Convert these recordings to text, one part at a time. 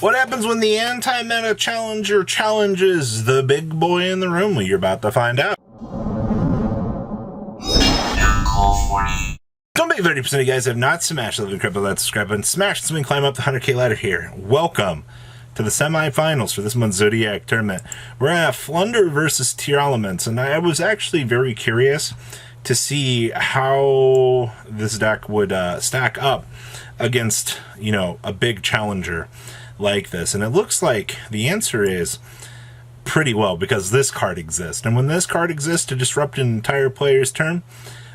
What happens when the anti-meta challenger challenges the big boy in the room? Well, you're about to find out. Don't make 30% of you guys have not smashed the crypto. Let's subscribe and smash so we can climb up the 100K ladder here. Welcome to the semifinals for this month's Zodiac tournament. We're at Flunder versus Tearlaments, and I was actually very curious to see how this deck would stack up against, a big challenger like this. And it looks like the answer is pretty well, because this card exists. And when this card exists to disrupt an entire player's turn,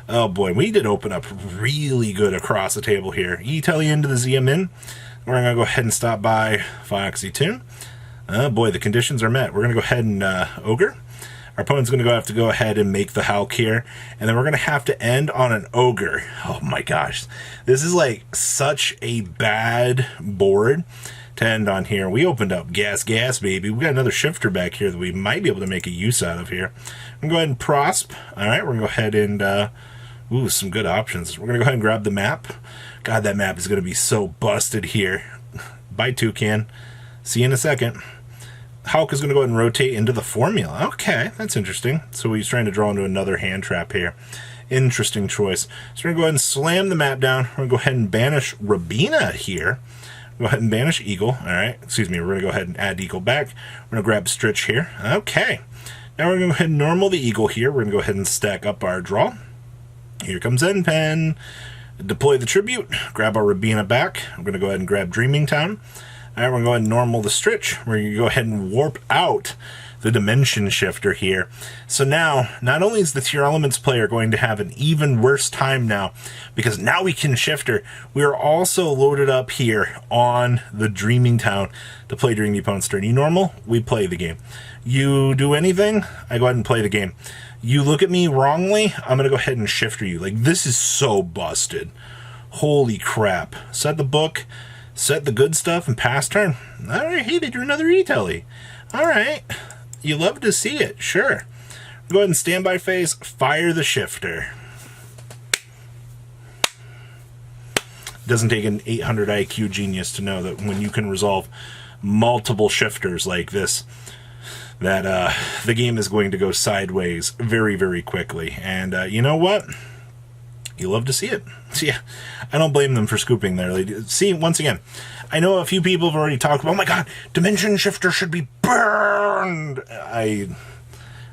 oh boy, we did open up really good across the table here. E-Telly into the ZM-in. We're going to go ahead and stop by Foxy Toon. Oh boy, the conditions are met. We're going to go ahead and Ogre. Our opponent's going to have to go ahead and make the Hulk here. And then we're going to have to end on an Ogre. Oh my gosh. This is like such a bad board to end on here. We opened up gas, baby. We got another shifter back here that we might be able to make a use out of here. I'm going to go ahead and prosp. All right, we're going to go ahead and... ooh, some good options. We're going to go ahead and grab the map. God, that map is going to be so busted here. Bye, Toucan. See you in a second. Hulk is going to go ahead and rotate into the formula. Okay, that's interesting. So he's trying to draw into another hand trap here. Interesting choice. So we're going to go ahead and slam the map down. We're going to go ahead and banish Rabina here. Go ahead and banish Eagle. All right, excuse me. We're going to go ahead and add Eagle back. We're going to grab Stritch here. Okay. Now we're going to go ahead and normal the Eagle here. We're going to go ahead and stack up our draw. Here comes N-Pen. Deploy the Tribute. Grab our Rabina back. I'm going to go ahead and grab Dreaming Town. All right, we're going to go ahead and normal the Stritch. We're going to go ahead and warp out the Dimension Shifter here. So now, not only is the Tearlaments player going to have an even worse time now, because now we can Shifter, we are also loaded up here on the Dreaming Town to play during the opponent's turn. You normal, we play the game. You do anything, I go ahead and play the game. You look at me wrongly, I'm going to go ahead and Shifter you. Like, this is so busted. Holy crap. Set the book, set the good stuff, and pass turn. All right, hey, they drew another E-Telly. All right. You love to see it, sure. Go ahead and standby phase, fire the Shifter. Doesn't take an 800 IQ genius to know that when you can resolve multiple shifters like this, that the game is going to go sideways very, very quickly. And you know what? You love to see it. So yeah, I don't blame them for scooping there. See, once again, I know a few people have already talked about, oh my god, Dimension Shifter should be burned. I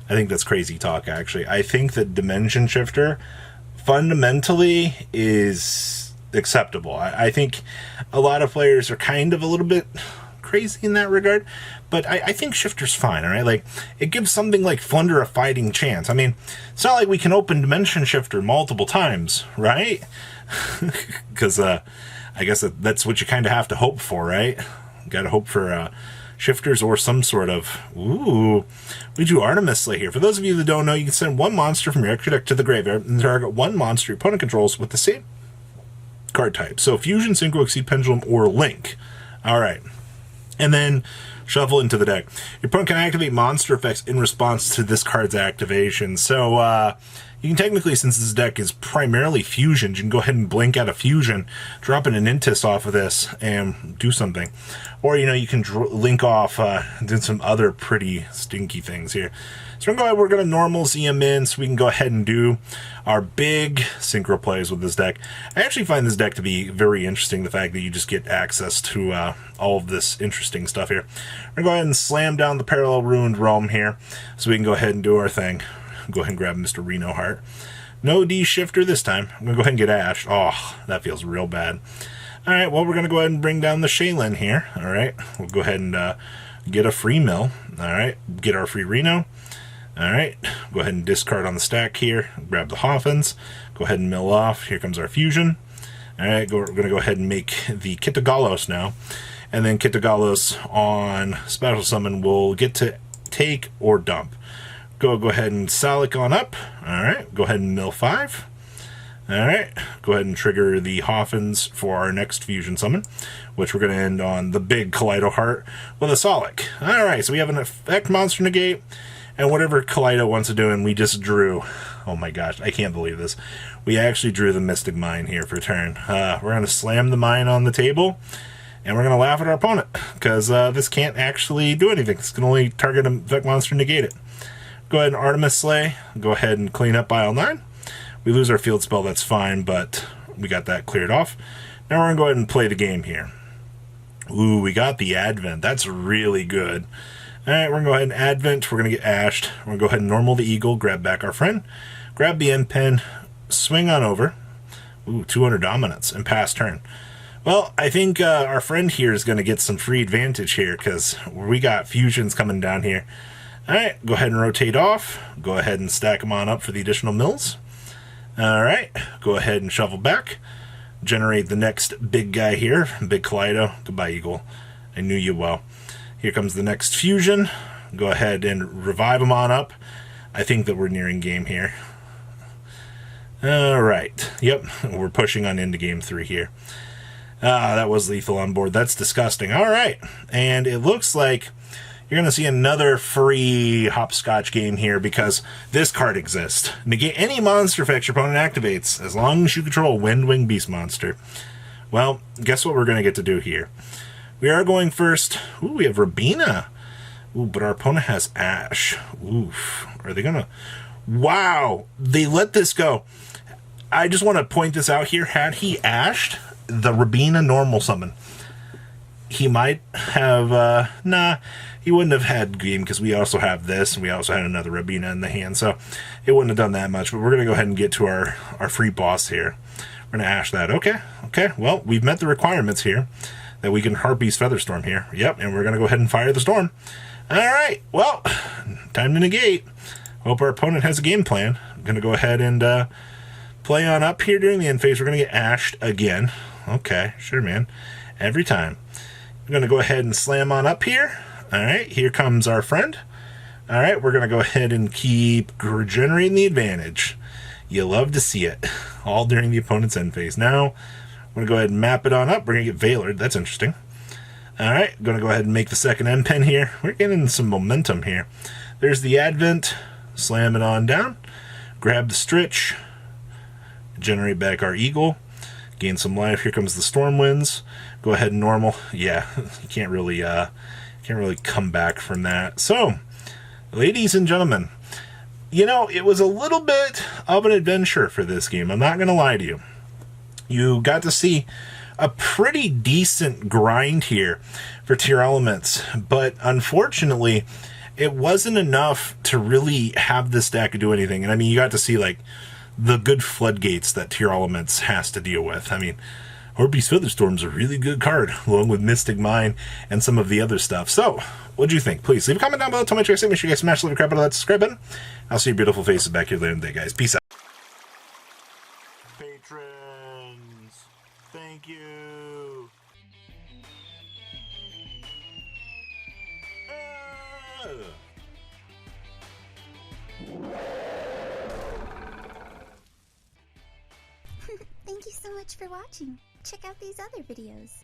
think that's crazy talk, actually. I think that Dimension Shifter fundamentally is acceptable. I think a lot of players are kind of a little bit crazy in that regard, but I think Shifter's fine, all right? Like, it gives something like Flunder a fighting chance. I mean, it's not like we can open Dimension Shifter multiple times, right? Because I guess that's what you kind of have to hope for, right? Got to hope for shifters or some sort of... Ooh, we drew Artemis Slay here. For those of you that don't know, you can send one monster from your extra deck to the graveyard and target one monster your opponent controls with the same card type. So Fusion, Synchro, Exceed, Pendulum, or Link. All right. And then shuffle into the deck. Your opponent can activate monster effects in response to this card's activation. So you can technically, since this deck is primarily Fusion, you can go ahead and blink out a Fusion, drop an Intis off of this, and do something. Or, you can link off, do some other pretty stinky things here. So we're going to normal ZM-in so we can go ahead and do our big synchro plays with this deck. I actually find this deck to be very interesting, the fact that you just get access to all of this interesting stuff here. We're going to go ahead and slam down the Parallel Ruined Realm here so we can go ahead and do our thing. Go ahead and grab Mr. Reno Heart. No D-Shifter this time. I'm going to go ahead and get Ash. Oh, that feels real bad. All right, well, we're going to go ahead and bring down the Shaylin here. All right, we'll go ahead and get a free mill. All right, get our free Reno. All right, go ahead and discard on the stack here. Grab the Hoffins. Go ahead and mill off. Here comes our Fusion. All right, we're going to go ahead and make the Kitagalos now. And then Kitagalos on Special Summon will get to take or dump. Go ahead and Salic on up. All right, go ahead and mill 5. All right, go ahead and trigger the Hoffins for our next Fusion Summon, which we're going to end on the big Kaleido Heart with a Salic. All right, so we have an effect monster negate, and whatever Kaleido wants to do, and we just drew. Oh my gosh, I can't believe this. We actually drew the Mystic Mine here for turn. We're going to slam the mine on the table, And we're going to laugh at our opponent, because this can't actually do anything. It's going to only target a Vec Monster and negate it. Go ahead and Artemis Slay. Go ahead and clean up Isle 9. We lose our field spell, that's fine, but we got that cleared off. Now we're going to go ahead and play the game here. Ooh, we got the Advent. That's really good. Alright, we're going to go ahead and Advent. We're going to get Ashed. We're going to go ahead and normal the Eagle, grab back our friend, grab the end pen, swing on over. Ooh, 200 dominance, and pass turn. Well, I think our friend here is going to get some free advantage here, because we got fusions coming down here. Alright, go ahead and rotate off. Go ahead and stack them on up for the additional mills. Alright, go ahead and shuffle back. Generate the next big guy here. Big Kaleido. Goodbye, Eagle. I knew you well. Here comes the next fusion. Go ahead and revive them on up. I think that we're nearing game here. Alright. Yep, we're pushing on into game 3 here. That was lethal on board. That's disgusting. Alright, and it looks like you're going to see another free hopscotch game here, because this card exists. Negate any monster effects your opponent activates, as long as you control Windwing Beast Monster. Well, guess what we're going to get to do here? We are going first. Ooh, we have Rabina. Ooh, but our opponent has Ash. Oof. Are they going to... Wow! They let this go. I just want to point this out here. Had he Ashed the Rabina normal summon, he might have... Nah, he wouldn't have had game, because we also have this, and we also had another Rabina in the hand, so it wouldn't have done that much. But we're going to go ahead and get to our free boss here. We're going to Ash that. Okay, well, we've met the requirements here, that we can Harpy's Featherstorm here. Yep, and we're going to go ahead and fire the storm. Alright, well, time to negate. Hope our opponent has a game plan. I'm going to go ahead and play on up here during the end phase. We're going to get Ashed again. Okay, sure, man. Every time. We're going to go ahead and slam on up here. Alright, here comes our friend. Alright, we're going to go ahead and keep regenerating the advantage. You love to see it. All during the opponent's end phase. Now, I'm going to go ahead and map it on up. We're going to get Veilored. That's interesting. Alright, going to go ahead and make the second end pen here. We're getting some momentum here. There's the Advent. Slam it on down. Grab the Stritch. Generate back our Eagle. Gain some life. Here comes the Stormwinds. Go ahead and normal. Yeah, you can't really come back from that. So, ladies and gentlemen, you know, it was a little bit of an adventure for this game. I'm not going to lie to you. You got to see a pretty decent grind here for tier elements, but unfortunately, it wasn't enough to really have this deck do anything. And I mean, you got to see, like, the good floodgates that tier elements has to deal with. I mean, Harpy's Featherstorm's a really good card, along with Mystic Mine and some of the other stuff. So, what'd you think? Please leave a comment down below. Tell me what you guys think. Make sure you guys smash the crap out of that subscribe button. I'll see your beautiful faces back here later in the day, guys. Peace out. Patrons, thank you. Thank you so much for watching. Check out these other videos.